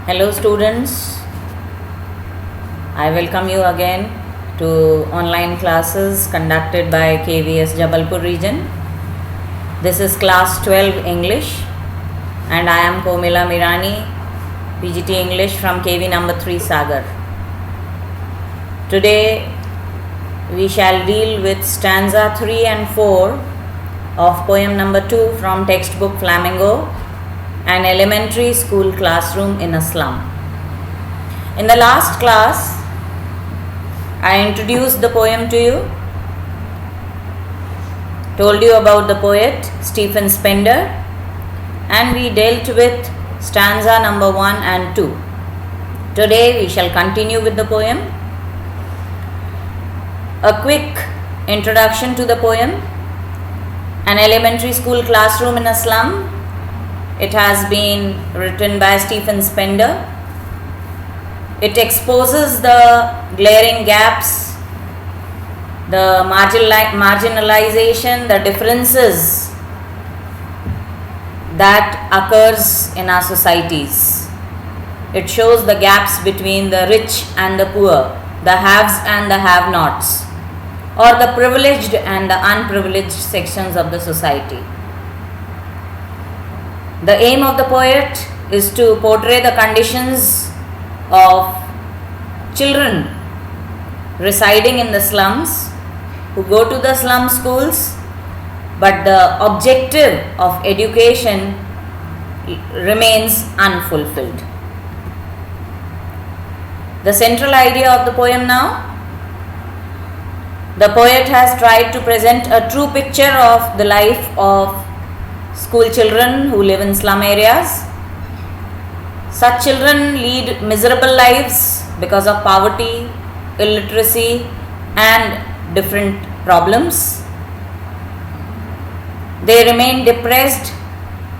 Hello students, I welcome you again to online classes conducted by KVS Jabalpur region. This is class 12 English and I am Komila Mirani, PGT English from KV number 3 Sagar. Today we shall deal with stanza 3 and 4 of poem number 2 from textbook Flamingo, an elementary school classroom in a slum. In the last class, I introduced the poem to you, told you about the poet Stephen Spender, and we dealt with stanza number 1 and 2. Today we shall continue with the poem. A quick introduction to the poem. An elementary school classroom in a slum. It has been written by Stephen Spender. It exposes the glaring gaps, the marginalization, the differences that occurs in our societies. It shows the gaps between the rich and the poor, the haves and the have-nots, or the privileged and the unprivileged sections of the society. The aim of the poet is to portray the conditions of children residing in the slums who go to the slum schools, but the objective of education remains unfulfilled. The central idea of the poem now. The poet has tried to present a true picture of the life of school children who live in slum areas. Such children lead miserable lives because of poverty, illiteracy, and different problems. They remain depressed.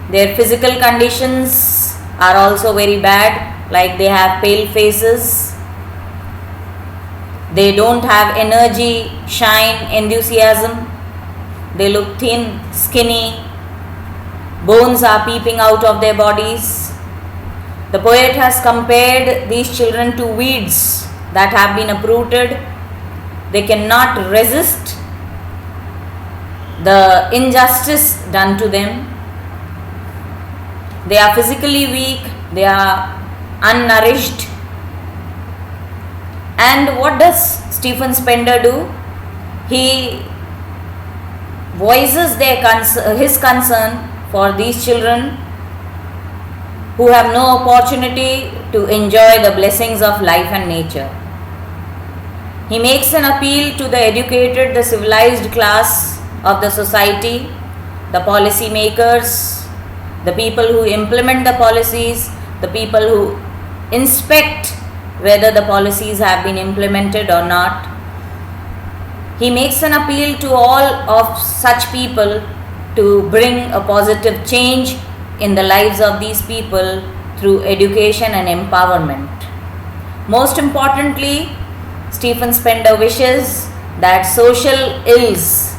Their physical conditions are also very bad, like they have pale faces. They don't have energy, shine, enthusiasm. They look thin, skinny. Bones are peeping out of their bodies. The poet has compared these children to weeds that have been uprooted. They cannot resist the injustice done to them. They are physically weak. They are unnourished. And what does Stephen Spender do? He voices his concern for these children who have no opportunity to enjoy the blessings of life and nature. He makes an appeal to the educated, the civilized class of the society, the policy makers, the people who implement the policies, the people who inspect whether the policies have been implemented or not. He makes an appeal to all of such people to bring a positive change in the lives of these people through education and empowerment. Most importantly, Stephen Spender wishes that social ills,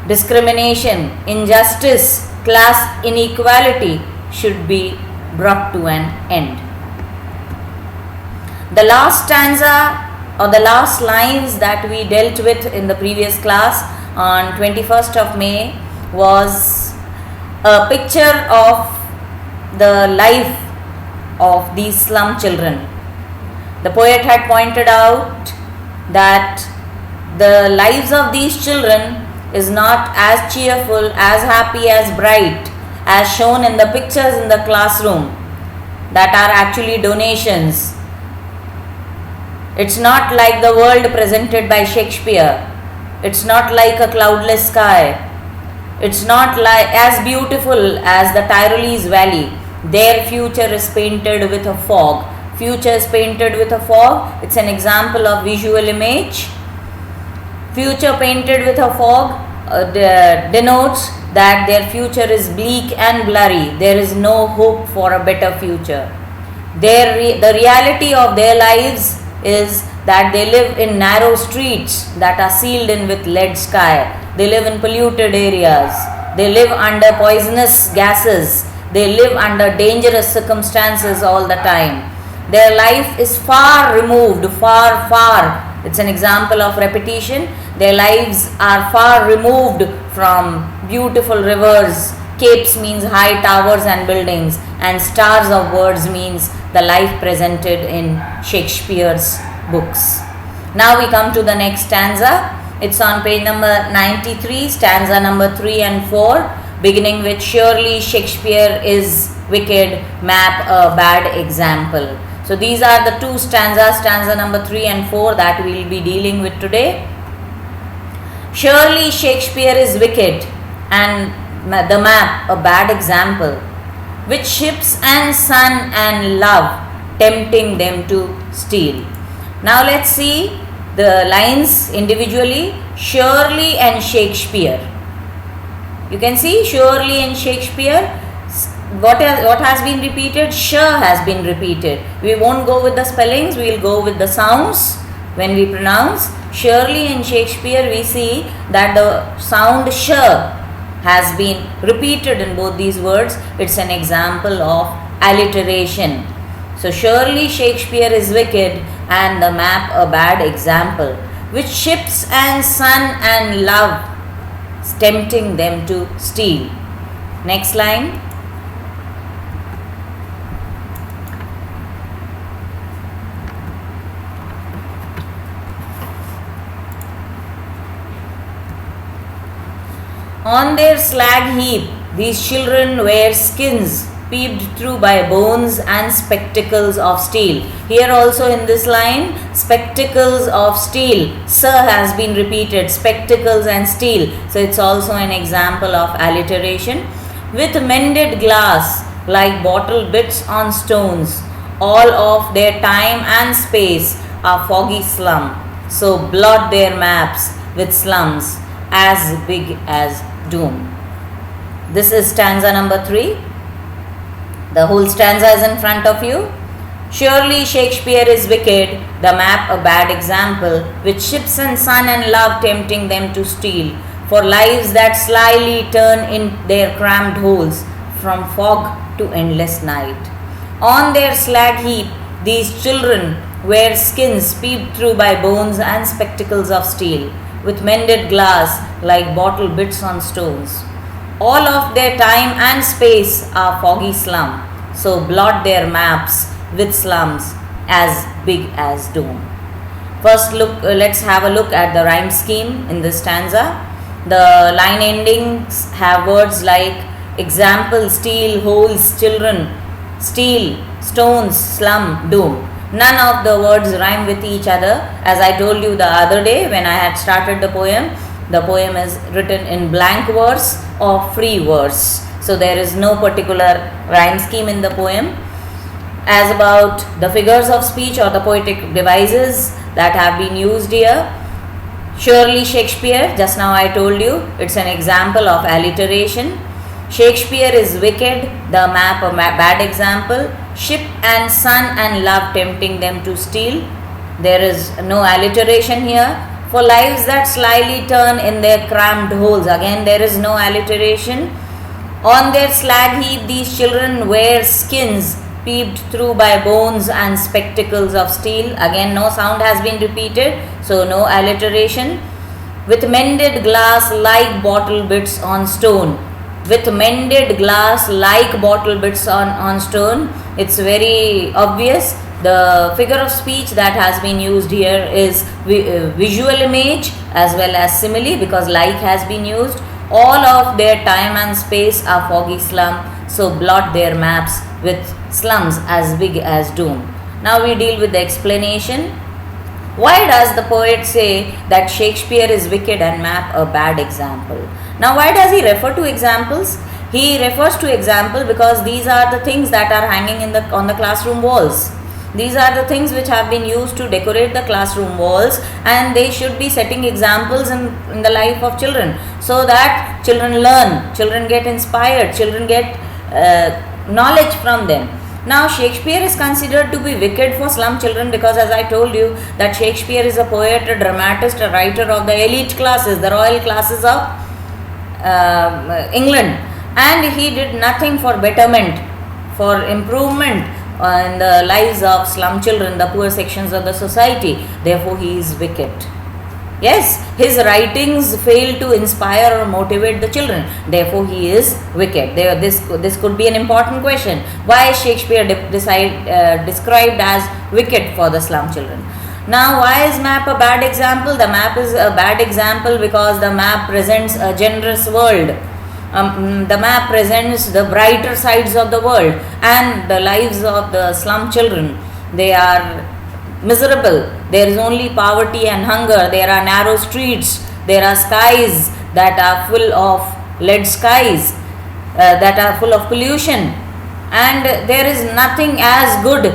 discrimination, injustice, class inequality should be brought to an end. The last stanza or the last lines that we dealt with in the previous class on 21st of May was a picture of the life of these slum children. The poet had pointed out that the lives of these children is not as cheerful, as happy, as bright as shown in the pictures in the classroom that are actually donations. It's not like the world presented by Shakespeare. It's not like a cloudless sky. It's not like as beautiful as the Tyrolese Valley. Their future is painted with a fog. Future is painted with a fog. It's an example of visual image. Future painted with a fog denotes that their future is bleak and blurry. There is no hope for a better future. The reality of their lives is that they live in narrow streets that are sealed in with lead sky. They live in polluted areas. They live under poisonous gases. They live under dangerous circumstances all the time. Their life is far removed, far. It's an example of repetition. Their lives are far removed from beautiful rivers. Capes means high towers and buildings, and stars of words means the life presented in Shakespeare's books. Now we come to the next stanza. It's on page number 93, stanza number 3 and 4, beginning with surely Shakespeare is wicked, map a bad example. So these are the two stanzas, stanza number 3 and 4, that we will be dealing with today. Surely Shakespeare is wicked, and the map a bad example, with ships and sun and love tempting them to steal. Now let's see the lines individually. Surely and Shakespeare. You can see surely and Shakespeare. What has been repeated? Sure has been repeated. We won't go with the spellings, we will go with the sounds when we pronounce. Surely in Shakespeare we see that the sound sure has been repeated in both these words. It's an example of alliteration. So surely Shakespeare is wicked, and the map a bad example, with ships and sun and love tempting them to steal. Next line. On their slag heap, these children wear skins peeped through by bones and spectacles of steel. Here also in this line, spectacles of steel. Sir has been repeated, spectacles and steel. So it's also an example of alliteration. With mended glass, like bottle bits on stones, all of their time and space are foggy slum. So blot their maps with slums as big as doom. This is stanza number 3. The whole stanza is in front of you. Surely Shakespeare is wicked, the map a bad example, with ships and sun and love tempting them to steal, for lives that slyly turn in their crammed holes, from fog to endless night. On their slag heap, these children wear skins peeped through by bones and spectacles of steel, with mended glass like bottle bits on stones. All of their time and space are foggy slum, so blot their maps with slums as big as doom. First let's have a look at the rhyme scheme in this stanza. The line endings have words like example, steel, holes, children, steel, stones, slum, doom. None of the words rhyme with each other. As I told you the other day when I had started the poem is written in blank verse or free verse. So there is no particular rhyme scheme in the poem. As about the figures of speech or the poetic devices that have been used here, surely Shakespeare, just now I told you, it's an example of alliteration. Shakespeare is wicked, the map a bad example. Ship and sun and love tempting them to steal. There is no alliteration here. For lives that slyly turn in their crammed holes, again there is no alliteration. On their slag heap, these children wear skins peeped through by bones and spectacles of steel. Again no sound has been repeated, so no alliteration. With mended glass like bottle bits on stone. With mended glass like bottle bits on stone, it's very obvious. The figure of speech that has been used here is visual image as well as simile, because like has been used. All of their time and space are foggy slum, so blot their maps with slums as big as doom. Now we deal with the explanation. Why does the poet say that Shakespeare is wicked and map a bad example? Now why does he refer to examples? He refers to example because these are the things that are hanging on the classroom walls. These are the things which have been used to decorate the classroom walls, and they should be setting examples in the life of children, so that children learn, children get inspired, children get knowledge from them. Now Shakespeare is considered to be wicked for slum children because, as I told you, that Shakespeare is a poet, a dramatist, a writer of the elite classes, the royal classes of England. and he did nothing for betterment, for improvement in the lives of slum children, the poor sections of the society. Therefore he is wicked. Yes, his writings fail to inspire or motivate the children. Therefore he is wicked. This could be an important question. Why is Shakespeare described as wicked for the slum children? Now, why is map a bad example? The map is a bad example because the map presents a generous world. The map presents the brighter sides of the world, and the lives of the slum children, they are miserable. There is only poverty and hunger. There are narrow streets. There are skies that are full of lead skies, that are full of pollution, and there is nothing as good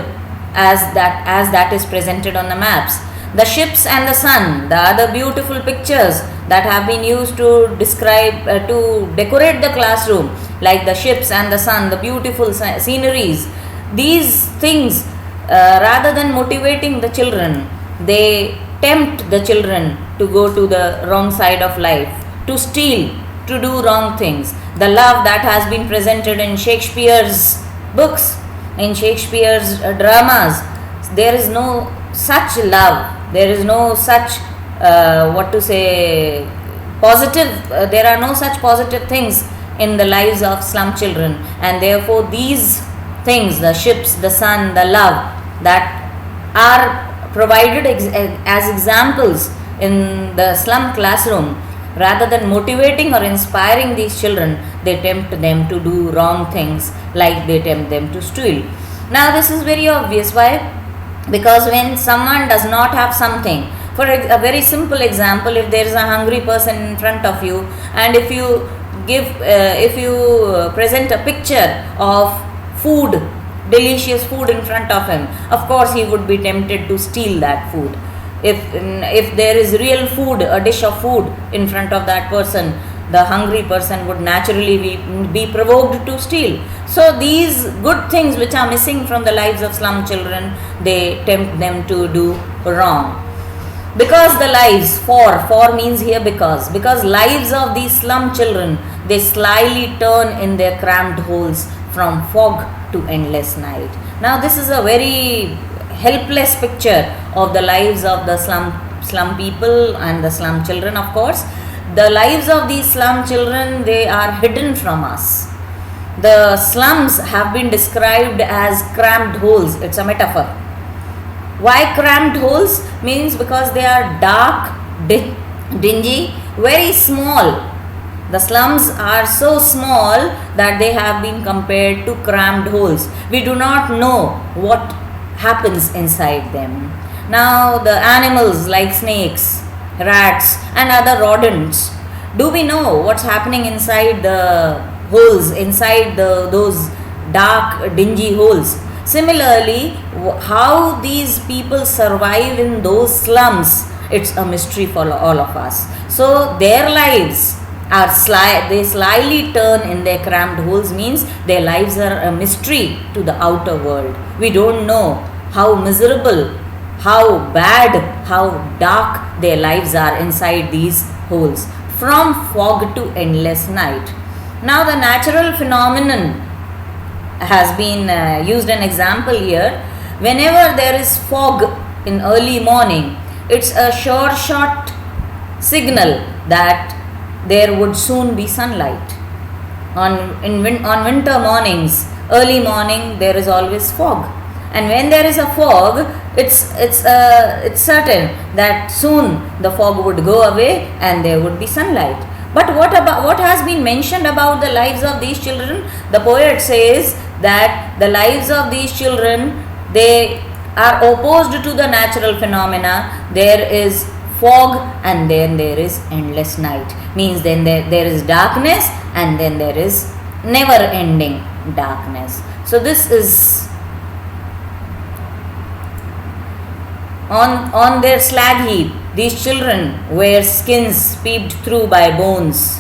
as that is presented on the maps. The ships and the sun, the other beautiful pictures that have been used to describe, to decorate the classroom, like the ships and the sun, the beautiful sceneries, these things, rather than motivating the children, they tempt the children to go to the wrong side of life, to steal, to do wrong things. The love that has been presented in Shakespeare's books, in Shakespeare's dramas, there is no such love, there is no such positive, there are no such positive things in the lives of slum children. And therefore these things, the ships, the sun, the love, that are provided as examples in the slum classroom, rather than motivating or inspiring these children, they tempt them to do wrong things, like they tempt them to steal. Now this is very obvious. Why? Because when someone does not have something, for a very simple example, if there is a hungry person in front of you, and if you present a picture of food, delicious food in front of him, of course he would be tempted to steal that food. If there is real food, a dish of food in front of that person, the hungry person would naturally be provoked to steal. So these good things which are missing from the lives of slum children, they tempt them to do wrong. Because the lives, for means here because lives of these slum children, they slyly turn in their cramped holes from fog to endless night. Now this is a very helpless picture of the lives of the slum people and the slum children. Of course, the lives of these slum children, they are hidden from us. The slums have been described as cramped holes. It's a metaphor. Why cramped holes? Means because they are dark, dingy, very small. The slums are so small that they have been compared to cramped holes. We do not know what happens inside them. Now the animals like snakes, rats and other rodents, do we know what's happening inside the holes, inside those dark dingy holes? Similarly, how these people survive in those slums, it's a mystery for all of us. So their lives are they slyly turn in their cramped holes, means their lives are a mystery to the outer world. We don't know how miserable, how bad, how dark their lives are inside these holes, from fog to endless night. Now the natural phenomenon has been used an example here. Whenever there is fog in early morning, it's a sure shot signal that there would soon be sunlight. On winter mornings, early morning, there is always fog, and when there is a fog, it's certain that soon the fog would go away and there would be sunlight. But what has been mentioned about the lives of these children? The poet says that the lives of these children, they are opposed to the natural phenomena. There is fog and then there is endless night. Means then there is darkness and then there is never ending darkness. So this is on their slag heap. These children wear skins peeped through by bones.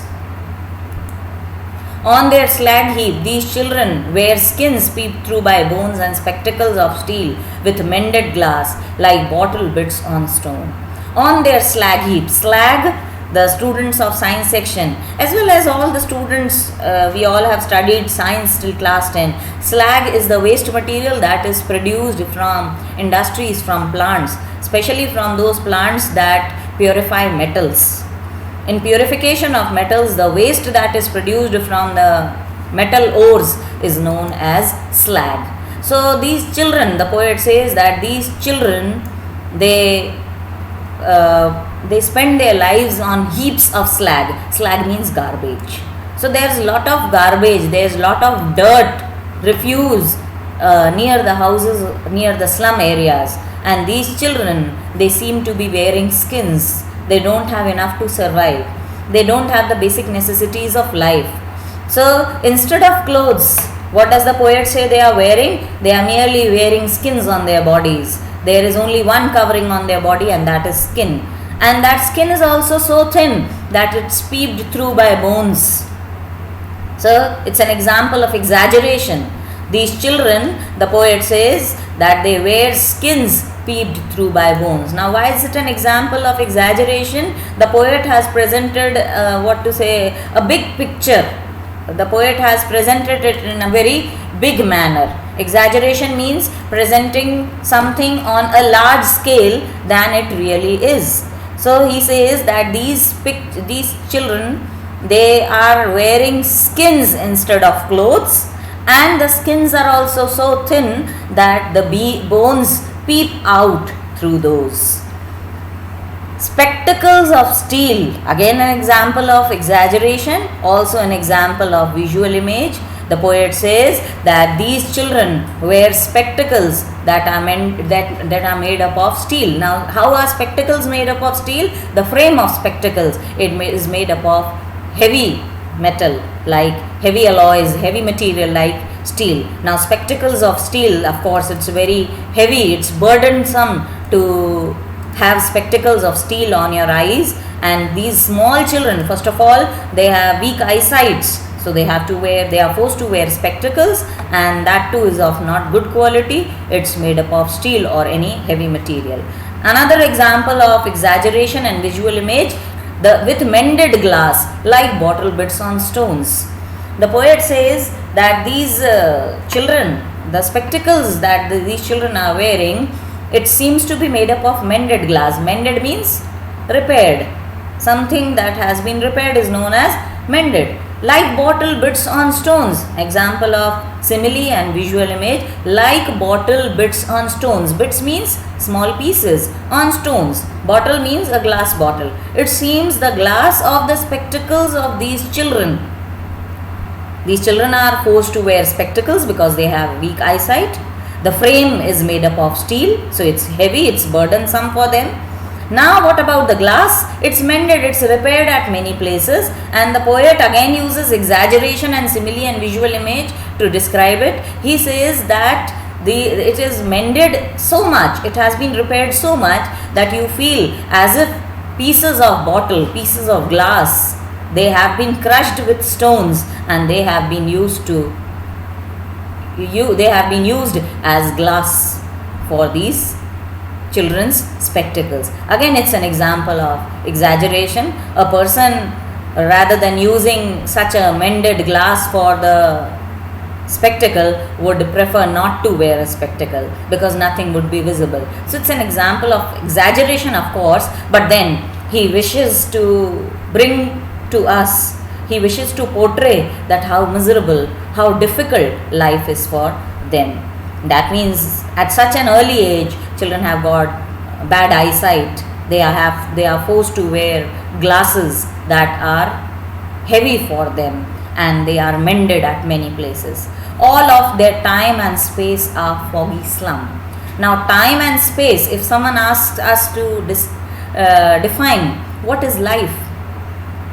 On their slag heap, these children wear skins peeped through by bones and spectacles of steel with mended glass like bottle bits on stone. On their slag heap, slag the students of science section, as well as all the students, we all have studied science till class 10. Slag is the waste material that is produced from industries, from plants, especially from those plants that purify metals. In purification of metals, the waste that is produced from the metal ores is known as slag. So these children, the poet says that these children, they spend their lives on heaps of slag. Slag means garbage. So there's a lot of garbage, there's a lot of dirt, refuse near the houses, near the slum areas, and these children, they seem to be wearing skins. They don't have enough to survive. They don't have the basic necessities of life. So instead of clothes, what does the poet say they are wearing? They are merely wearing skins on their bodies. There is only one covering on their body, and that is skin. And that skin is also so thin that it's peeped through by bones. So it's an example of exaggeration. These children, the poet says that they wear skins peeped through by bones. Now, why is it an example of exaggeration? The poet has presented a big picture. The poet has presented it in a very big manner. Exaggeration means presenting something on a large scale than it really is. So he says that these children, they are wearing skins instead of clothes, and the skins are also so thin that the bones peep out through those. Spectacles of steel, again an example of exaggeration, also an example of visual image. The poet says that these children wear spectacles that are made up of steel. Now, how are spectacles made up of steel? The frame of spectacles, is made up of heavy metal, like heavy alloys, heavy material like steel. Now, spectacles of steel, of course, it's very heavy, it's burdensome to have spectacles of steel on your eyes. And these small children, first of all, they have weak eyesights, so they are forced to wear spectacles, and that too is of not good quality. It's made up of steel or any heavy material. Another example of exaggeration and visual image, with mended glass like bottle bits on stones. The poet says that these children, the spectacles that these children are wearing, it seems to be made up of mended glass. Mended means repaired. Something that has been repaired is known as mended. Like bottle bits on stones. Example of simile and visual image. Like bottle bits on stones. Bits means small pieces. On stones. Bottle means a glass bottle. It seems the glass of the spectacles of these children. These children are forced to wear spectacles because they have weak eyesight. The frame is made up of steel, so it's heavy, it's burdensome for them. Now, what about the glass? It's mended, it's repaired at many places, and the poet again uses exaggeration and simile and visual image to describe it. He says that it is mended so much, it has been repaired so much that you feel as if pieces of bottle, pieces of glass, they have been crushed with stones, and they have been used as glass for these children's spectacles. Again, it's an example of exaggeration. A person, rather than using such a mended glass for the spectacle, would prefer not to wear a spectacle because nothing would be visible. So it's an example of exaggeration, of course, but then he wishes to bring to us, he wishes to portray that how miserable, how difficult life is for them. That means at such an early age, children have got bad eyesight. They are forced to wear glasses that are heavy for them, and they are mended at many places. All of their time and space are foggy slum. Now, time and space, if someone asks us to define what is life,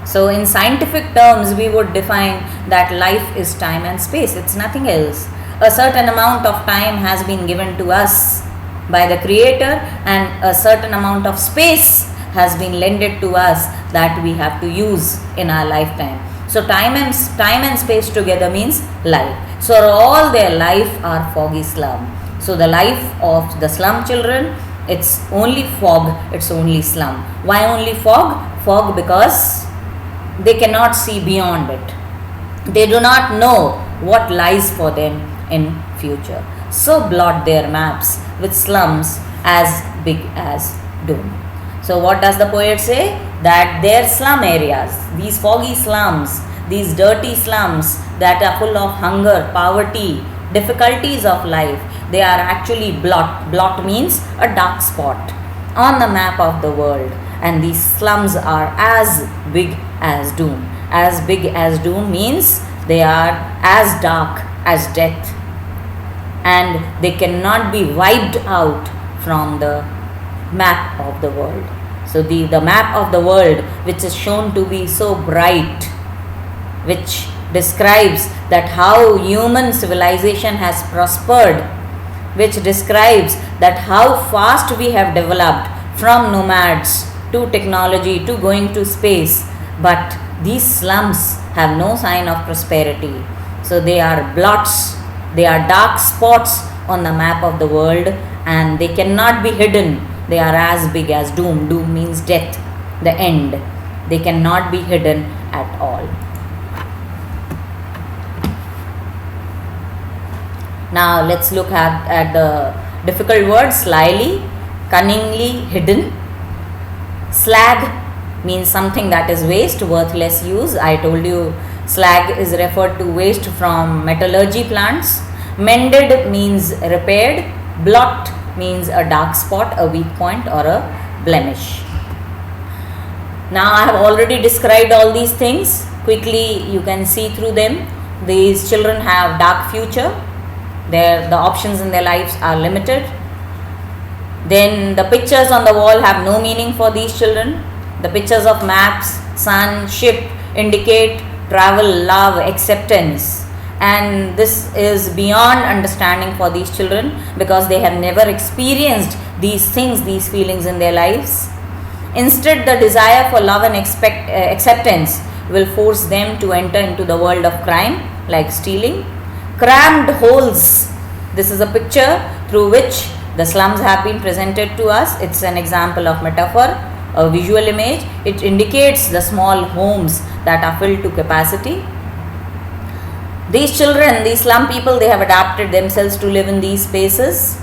so in scientific terms, we would define that life is time and space. It's nothing else. A certain amount of time has been given to us by the Creator, and a certain amount of space has been lended to us that we have to use in our lifetime. So time and space together means life. So all their life are foggy slum. So the life of the slum children, it's only fog, it's only slum. Why only fog? fog because they cannot see beyond it. They do not know what lies for them in future. So blot their maps with slums as big as Doom. So what does the poet say? That their slum areas, these foggy slums, these dirty slums that are full of hunger, poverty, difficulties of life, they are actually blot. Blot means a dark spot on the map of the world, and these slums are as big as Doom. As big as Doom means they are as dark as death, and they cannot be wiped out from the map of the world. So the map of the world, which is shown to be so bright, which describes that how human civilization has prospered, which describes that how fast we have developed from nomads to technology to going to space, but these slums have no sign of prosperity. So they are blots, they are dark spots on the map of the world, and they cannot be hidden. They are as big as Doom. Doom means death, the end. They cannot be hidden at all. Now let's look at the difficult word slyly, cunningly hidden. Slag means something that is waste, worthless use. I told you slag is referred to waste from metallurgy plants. Mended means repaired. Blot means a dark spot, a weak point, or a blemish. Now I have already described all these things. Quickly you can see through them. These children have dark future. The options in their lives are limited. Then the pictures on the wall have no meaning for these children. The pictures of maps, sun, ship indicate travel, love, acceptance, and this is beyond understanding for these children because they have never experienced these things, these feelings in their lives. Instead, the desire for love and acceptance will force them to enter into the world of crime, like stealing. Crammed holes. This is a picture through which the slums have been presented to us. It's an example of metaphor, a visual image. It indicates the small homes that are filled to capacity. These children, these slum people, they have adapted themselves to live in these spaces.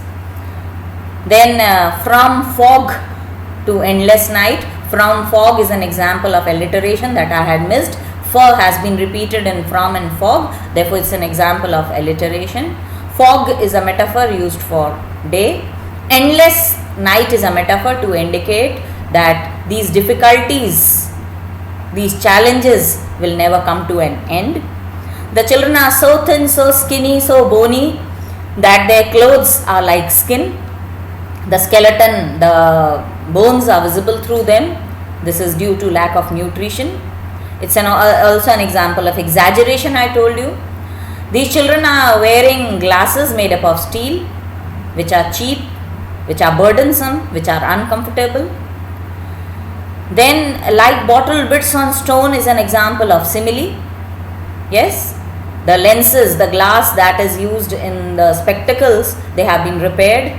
Then from fog to endless night. From fog is an example of alliteration that I had missed. For has been repeated in from and fog, therefore it's an example of alliteration. Fog is a metaphor used for day. Endless night is a metaphor to indicate that these difficulties, these challenges will never come to an end. The children are so thin, so skinny, so bony that their clothes are like skin. The skeleton, the bones are visible through them. This is due to lack of nutrition. It's also an example of exaggeration, I told you. These children are wearing glasses made up of steel, which are cheap, which are burdensome, which are uncomfortable. Then, like bottle bits on stone is an example of simile. Yes, the lenses, the glass that is used in the spectacles, they have been repaired.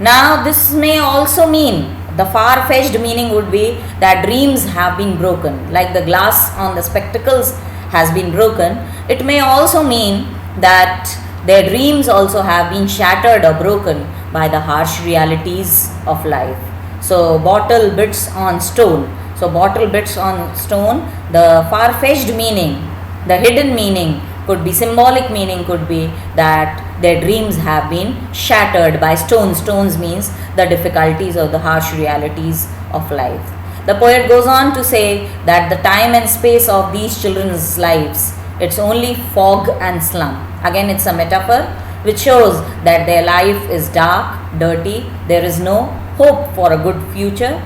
Now, this may also mean, the far-fetched meaning would be that dreams have been broken, like the glass on the spectacles has been broken. It may also mean that their dreams also have been shattered or broken by the harsh realities of life. So, bottle bits on stone. So, bottle bits on stone, the far-fetched meaning, the hidden meaning could be, symbolic meaning could be that their dreams have been shattered by stones. Stones means the difficulties or the harsh realities of life. The poet goes on to say that the time and space of these children's lives, it's only fog and slum. Again, it's a metaphor which shows that their life is dark, dirty, there is no hope for a good future.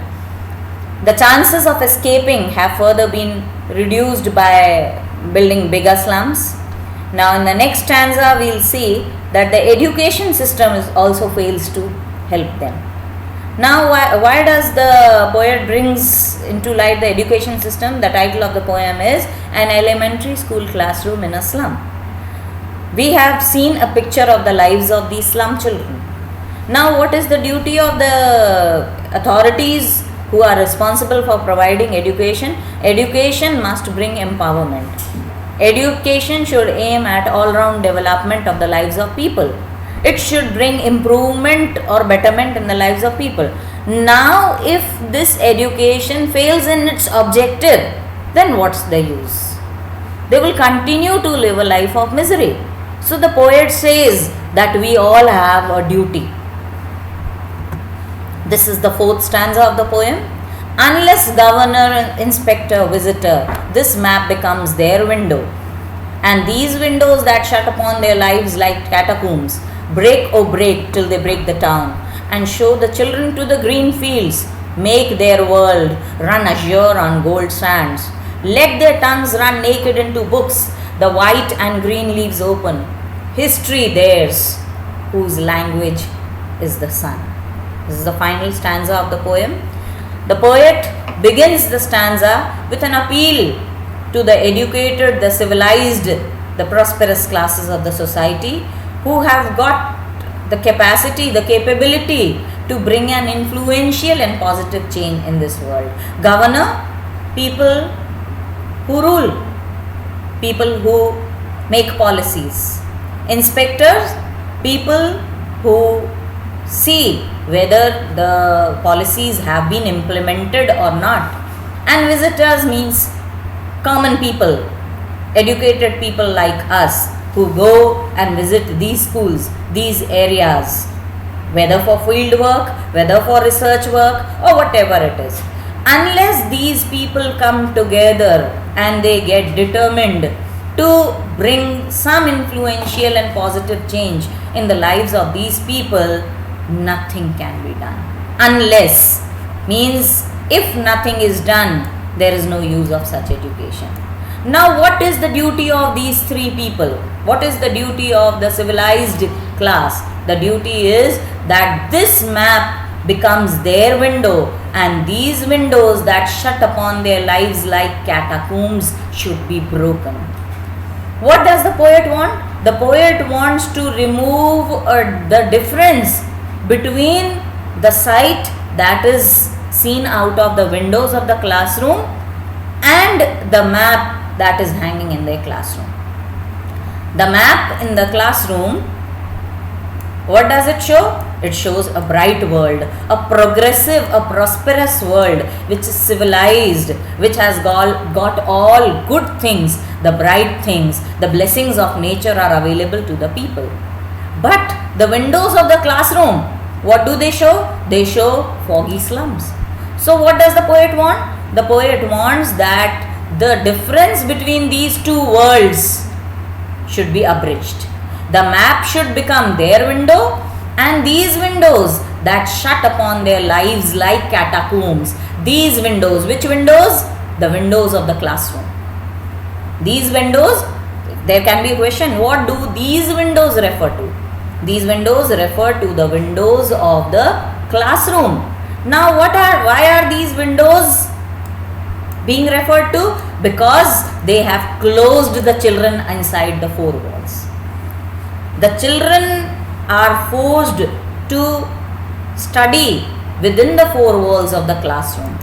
The chances of escaping have further been reduced by building bigger slums. Now in the next stanza we will see that the education system also fails to help them. Now why does the poet brings into light the education system? The title of the poem is An Elementary School Classroom in a Slum. We have seen a picture of the lives of these slum children. Now what is the duty of the authorities who are responsible for providing education. Education must bring empowerment. Education should aim at all-round development of the lives of people. It should bring improvement or betterment in the lives of people. Now, if this education fails in its objective, then what's the use? They will continue to live a life of misery. So the poet says that we all have a duty. This is the 4th stanza of the poem. Unless governor, inspector, visitor, this map becomes their window. And these windows that shut upon their lives like catacombs, break, oh break, till they break the town, and show the children to the green fields, make their world run azure on gold sands. Let their tongues run naked into books, the white and green leaves open. History theirs, whose language is the sun. This is the final stanza of the poem. The poet begins the stanza with an appeal to the educated, the civilized, the prosperous classes of the society who have got the capacity, the capability to bring an influential and positive change in this world. Governor, people who rule, people who make policies. Inspectors, people who see whether the policies have been implemented or not. And visitors means common people, educated people like us who go and visit these schools, these areas, whether for field work, whether for research work, or whatever it is. Unless these people come together and they get determined to bring some influential and positive change in the lives of these people, nothing can be done. Unless means if nothing is done, there is no use of such education. Now, what is the duty of these 3 people? What is the duty of the civilized class? The duty is that this map becomes their window, and these windows that shut upon their lives like catacombs should be broken. What does the poet want? The poet wants to remove the difference between the sight that is seen out of the windows of the classroom and the map that is hanging in their classroom. The map in the classroom, what does it show? It shows a bright world, a progressive, a prosperous world which is civilized, which has got all good things, the bright things, the blessings of nature are available to the people. But the windows of the classroom, what do they show? They show foggy slums. So what does the poet want? The poet wants that the difference between these 2 worlds should be abridged. The map should become their window, and these windows that shut upon their lives like catacombs. These windows, which windows? The windows of the classroom. These windows, there can be a question, what do these windows refer to? These windows refer to the windows of the classroom. Now, why are these windows being referred to? Because they have closed the children inside the 4 walls. The children are forced to study within the 4 walls of the classroom.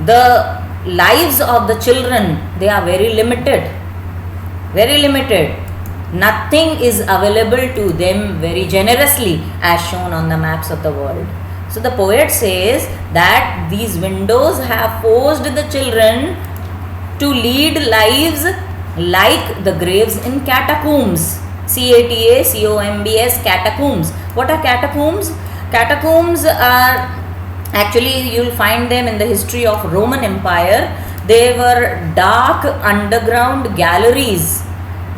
The lives of the children, they are very limited. Very limited. Nothing is available to them very generously as shown on the maps of the world. So the poet says that these windows have forced the children to lead lives like the graves in catacombs. CATACOMBS, catacombs. What are catacombs? Catacombs are actually, you will find them in the history of Roman Empire. They were dark underground galleries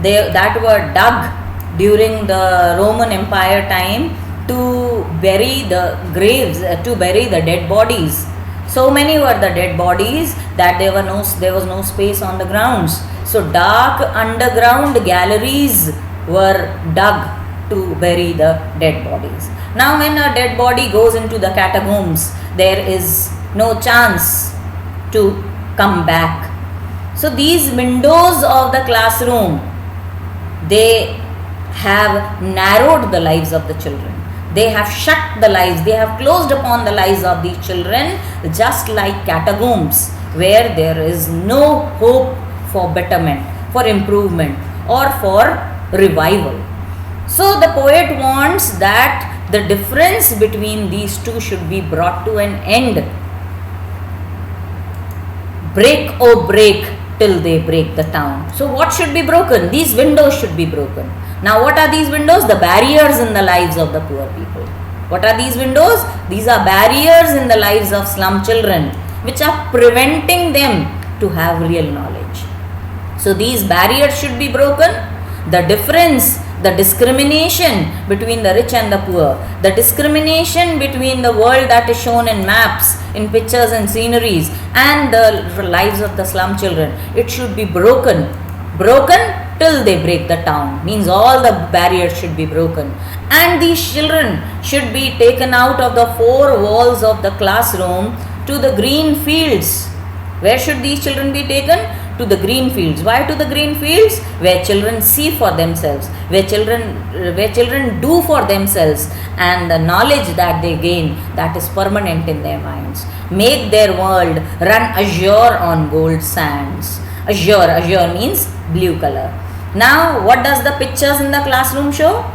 that were dug during the Roman Empire time to bury the graves, to bury the dead bodies. So many were the dead bodies that there was no space on the grounds. So dark underground galleries were dug to bury the dead bodies. Now when a dead body goes into the catacombs, there is no chance to come back. So these windows of the classroom, they have narrowed the lives of the children. They have shut the lives, they have closed upon the lives of these children, just like catacombs, where there is no hope for betterment, for improvement, or for revival. So the poet wants that the difference between these two should be brought to an end. Break, oh break, till they break the town. So what should be broken? These windows should be broken. Now what are these windows? The barriers in the lives of the poor people. What are these windows? These are barriers in the lives of slum children, which are preventing them to have real knowledge. So these barriers should be broken. The difference, the discrimination between the rich and the poor, the discrimination between the world that is shown in maps, in pictures and sceneries, and the lives of the slum children, it should be broken. Broken till they break the town, means all the barriers should be broken. And these children should be taken out of the four walls of the classroom to the green fields. Where should these children be taken? To the green fields. Why to the green fields? Where children see for themselves, where children do for themselves, and the knowledge that they gain, that is permanent in their minds. Make their world run azure on gold sands. Azure means blue color. Now what does the pictures in the classroom show?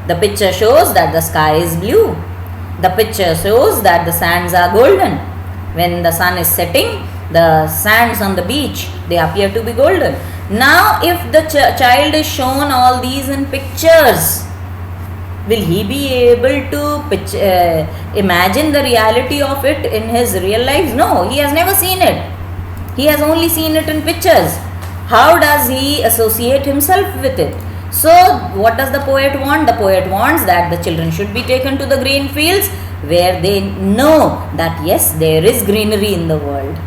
The picture shows that the sky is blue. The picture shows that the sands are golden. When the sun is setting, the sands on the beach, they appear to be golden. Now if the child is shown all these in pictures, will he be able to imagine the reality of it in his real life? No, he has never seen it. He has only seen it in pictures. How does he associate himself with it? So what does the poet want? The poet wants that the children should be taken to the green fields, where they know that yes, there is greenery in the world,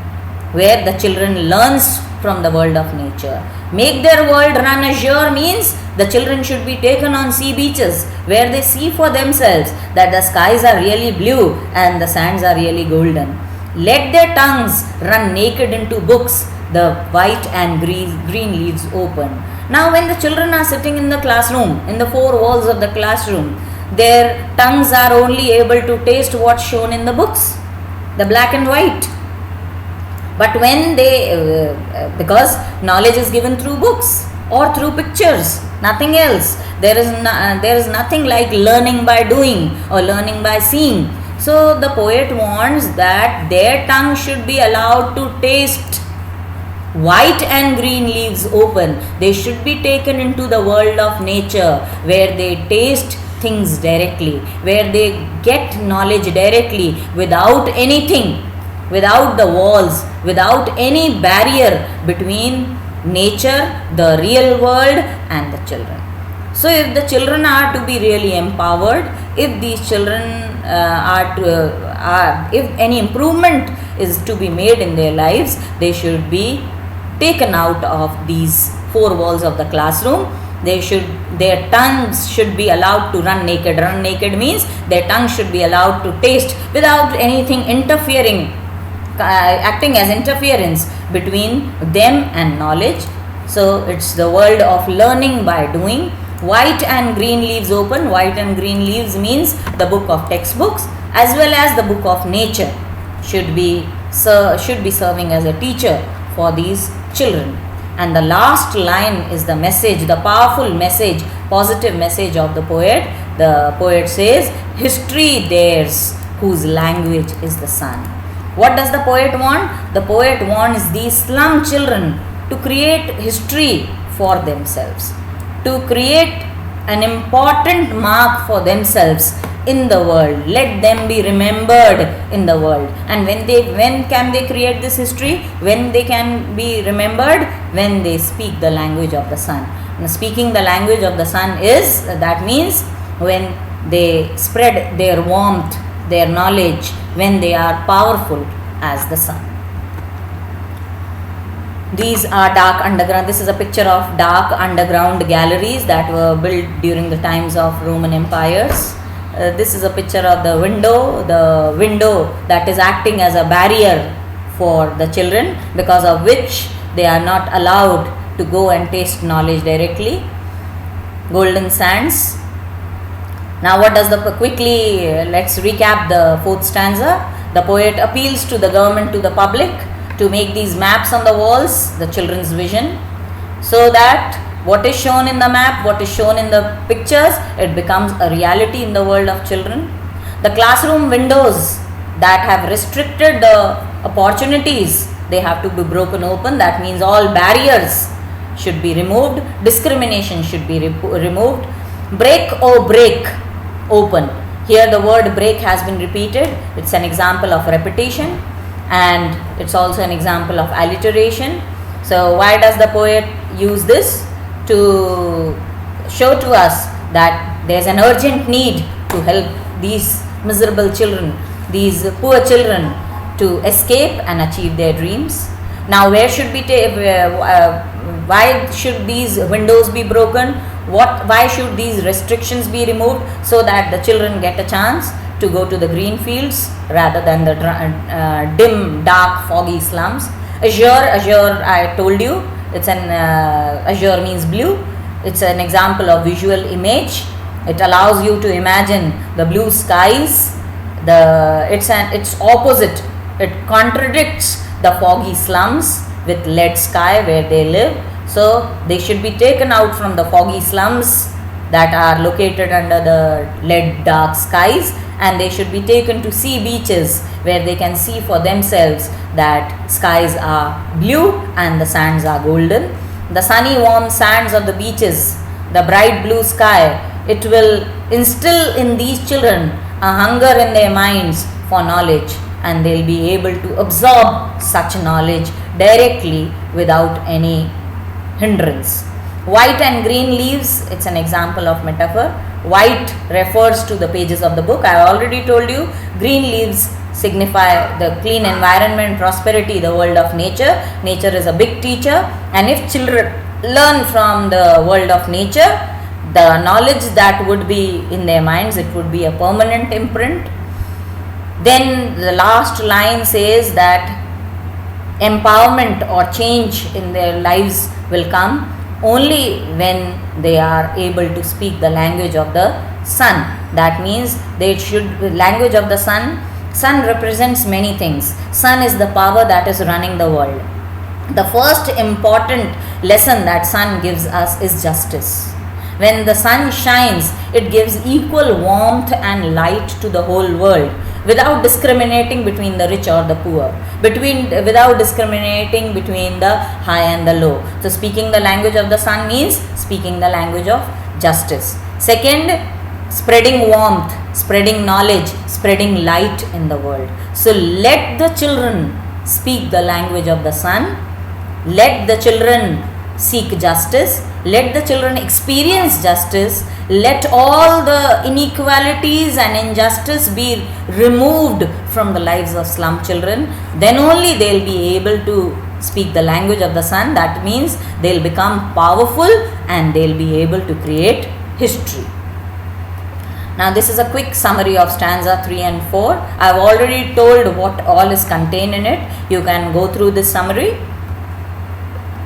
where the children learns from the world of nature. Make their world run azure means the children should be taken on sea beaches, where they see for themselves that the skies are really blue and the sands are really golden. Let their tongues run naked into books, the white and green leaves open. Now when the children are sitting in the classroom, in the four walls of the classroom, their tongues are only able to taste what's shown in the books, the black and white. But when they, because knowledge is given through books or through pictures, nothing else. There is nothing like learning by doing or learning by seeing. So the poet wants that their tongue should be allowed to taste white and green leaves open. They should be taken into the world of nature, where they taste things directly, where they get knowledge directly, without anything, without the walls, without any barrier between nature, the real world, and the children. So if the children are to be really empowered, if these children if any improvement is to be made in their lives, they should be taken out of these four walls of the classroom. Their tongues should be allowed to run naked. Run naked means their tongue should be allowed to taste without anything interfering, acting as interference between them and knowledge. So it's the world of learning by doing. White and green leaves open. White and green leaves means the book of textbooks as well as the book of nature should be serving as a teacher for these children. And the last line is the message, the powerful message, positive message of the poet. The poet says, history theirs whose language is the sun. What does the poet want? The poet wants these slum children to create history for themselves, to create an important mark for themselves in the world. Let them be remembered in the world. And when can they create this history? When they can be remembered? When they speak the language of the sun. Now, speaking the language of the sun that means when they spread their warmth, their knowledge, when they are powerful as the sun. These are dark underground. This is a picture of dark underground galleries that were built during the times of Roman empires. This is a picture of the window that is acting as a barrier for the children, because of which they are not allowed to go and taste knowledge directly. Golden sands. Now what does the quickly let's recap the fourth stanza. The poet appeals to the government, to the public, to make these maps on the walls, the children's vision, so that what is shown in the map, what is shown in the pictures, it becomes a reality in the world of children. The classroom windows that have restricted the opportunities, they have to be broken open. That means all barriers should be removed, discrimination should be removed. Break, oh break open. Here the word break has been repeated. It's an example of repetition, and it's also an example of alliteration. So why does the poet use this? To show to us that there's an urgent need to help these miserable children, these poor children, to escape and achieve their dreams. Now where should we why should these windows be broken? Why should these restrictions be removed? So that the children get a chance to go to the green fields rather than the dim, dark, foggy slums. Azure, I told you, it's an azure means blue. It's an example of visual image. It allows you to imagine the blue skies. It's opposite. It contradicts the foggy slums with lead sky where they live. So they should be taken out from the foggy slums that are located under the lead dark skies, and they should be taken to sea beaches where they can see for themselves that skies are blue and the sands are golden. The sunny warm sands of the beaches, the bright blue sky, it will instill in these children a hunger in their minds for knowledge, and they'll be able to absorb such knowledge directly without any hindrance. White and green leaves, it's an example of metaphor. White refers to the pages of the book. I already told you. Green leaves signify the clean environment, prosperity, the world of nature. Nature is a big teacher, and if children learn from the world of nature, the knowledge that would be in their minds, it would be a permanent imprint. Then the last line says that empowerment or change in their lives will come only when they are able to speak the language of the sun. That means they should, language of the sun. Sun represents many things. Sun is the power that is running the world. The first important lesson that sun gives us is justice. When the sun shines, it gives equal warmth and light to the whole world, without discriminating between the rich or the poor, without discriminating between the high and the low. So speaking the language of the sun means speaking the language of justice. Second, spreading warmth, spreading knowledge, spreading light in the world. So let the children speak the language of the sun. Let the children seek justice. Let the children experience justice. Let all the inequalities and injustice be removed from the lives of slum children. Then only they will be able to speak the language of the sun. That means they will become powerful and they will be able to create history. Now this is a quick summary of stanza 3 and 4. I have already told what all is contained in it. You can go through this summary.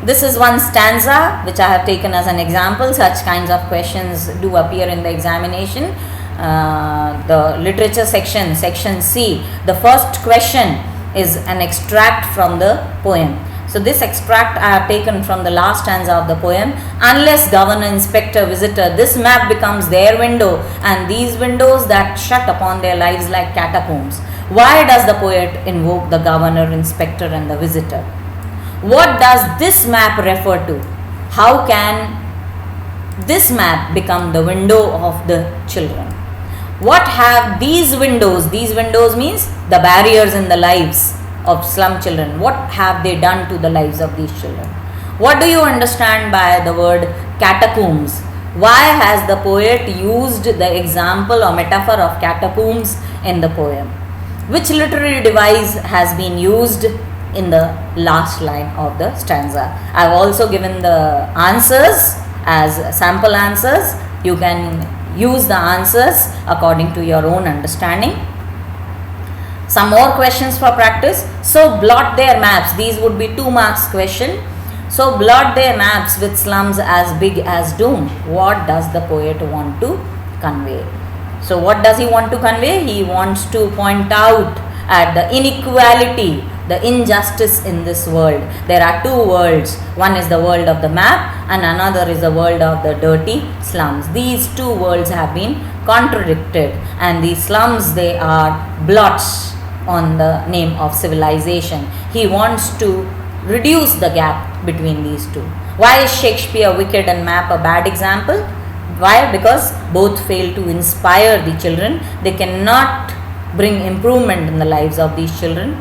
This is one stanza which I have taken as an example. Such kinds of questions do appear in the examination. The literature section, section C, the first question is an extract from the poem. So this extract I have taken from the last stanza of the poem. Unless governor, inspector, visitor, this map becomes their window, and these windows that shut upon their lives like catacombs. Why does the poet invoke the governor, inspector and the visitor? What does this map refer to? How can this map become the window of the children? What have these windows? These windows means the barriers in the lives of slum children. What have they done to the lives of these children? What do you understand by the word catacombs? Why has the poet used the example or metaphor of catacombs in the poem? Which literary device has been used in the last line of the stanza? I have also given the answers as sample answers. You can use the answers according to your own understanding. Some more questions for practice. So blot their maps. These would be 2 marks question. So blot their maps with slums as big as doom. What does the poet want to convey? So what does he want to convey? He wants to point out at the inequality, the injustice in this world. There are two worlds. One is the world of the map and another is the world of the dirty slums. These two worlds have been contradicted, and these slums, they are blots on the name of civilization. He wants to reduce the gap between these two. Why is Shakespeare Wicked and Map a bad example? Why? Because both fail to inspire the children. They cannot bring improvement in the lives of these children.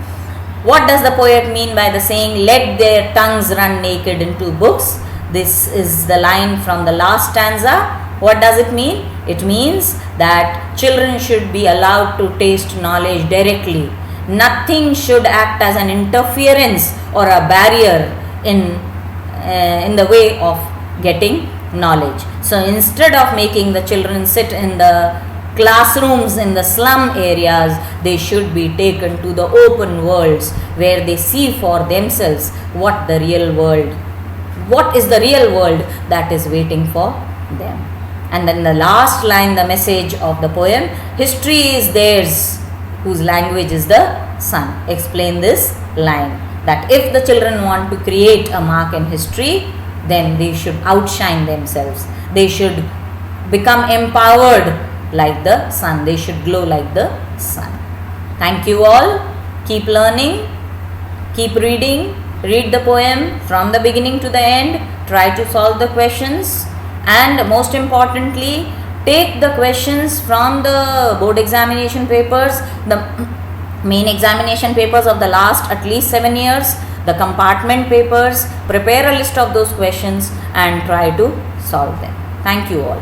What does the poet mean by the saying, let their tongues run naked into books? This is the line from the last stanza. What does it mean? It means that children should be allowed to taste knowledge directly. Nothing should act as an interference or a barrier in the way of getting knowledge. So instead of making the children sit in the classrooms in the slum areas, they should be taken to the open worlds where they see for themselves what is the real world that is waiting for them. And then the last line, the message of the poem, history is theirs whose language is the sun. Explain this line, that if the children want to create a mark in history, then they should outshine themselves. They should become empowered like the sun. They should glow like the sun. Thank you all. Keep learning. Keep reading. Read the poem from the beginning to the end. Try to solve the questions. And most importantly, take the questions from the board examination papers, the main examination papers of the last at least 7 years, the compartment papers. Prepare a list of those questions and try to solve them. Thank you all.